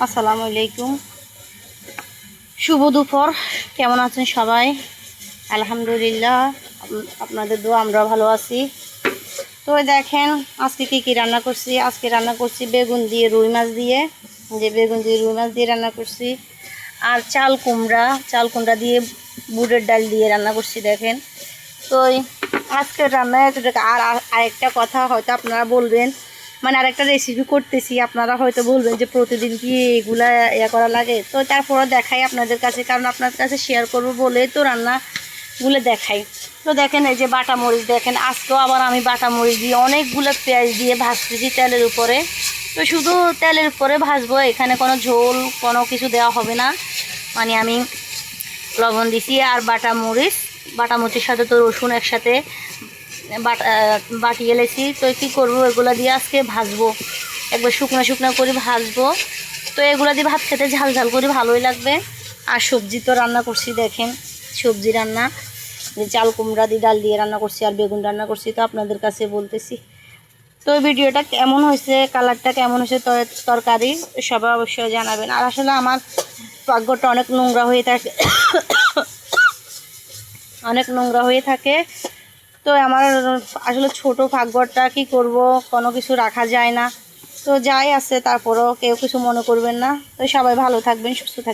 আসসালামু আলাইকুম, শুভ দুপুর। কেমন আছেন সবাই? আলহামদুলিল্লাহ, আপনাদের দোয়া আমরা ভালো আছি। তো দেখেন আজকে কি রান্না করছি। আজকে রান্না করছি বেগুন দিয়ে রুই মাছ দিয়ে, বেগুন দিয়ে রুই মাছ দিয়ে রান্না করছি। আর চাল কুমড়া দিয়ে বুটের ডাল দিয়ে রান্না করছি। দেখেন তো আজকের রান্নায় আর আরেকটা কথা হয়তো আপনারা বলবেন, মানে আরেকটা রেসিপি করতেছি, আপনারা হয়তো বলবেন যে প্রতিদিন কি এগুলা করা লাগে। তো তারপরে দেখাই আপনাদের কাছে, কারণ আপনাদের কাছে শেয়ার করব বলে তো রান্নাগুলো দেখাই। তো দেখেন এই যে বাটা মরিচ, দেখেন আজকেও আবার আমি বাটা মরিচ দিয়ে অনেকগুলো পেঁয়াজ দিয়ে ভাজতেছি তেলের উপরে। তো শুধু তেলের উপরে ভাজবো, এখানে কোনো ঝোল কোনো কিছু দেওয়া হবে না। মানে আমি লবণ দিছি আর বাটা মরিচের সাথে তো রসুন একসাথে বাটিয়ে লেছি। তো কী করবো, এগুলো দিয়ে আজকে ভাজবো, একবার শুকনো করে ভাজবো। তো এগুলো দিয়ে ভাত খেতে ঝাল ঝাল করে ভালোই লাগবে। আর সবজি তো রান্না করছি, দেখেন সবজি রান্না যে চাল কুমড়া দিয়ে ডাল দিয়ে রান্না করছি আর বেগুন রান্না করছি। তো আপনাদের কাছে বলতেছি, তো ভিডিওটা কেমন হয়েছে, কালারটা কেমন হয়েছে, তরকারি সবাই অবশ্যই জানাবেন। আর আসলে আমার পাকঘরটা অনেক নোংরা হয়ে থাকে, তো আমার আসলে ছোট পাকঘরটা কি করব, কোনো কিছু রাখা যায় না। তো যাই আছে, তারপরেও কেউ কিছু মনে করবেন না। তো সবাই ভালো থাকবেন, সুস্থ থাকবেন।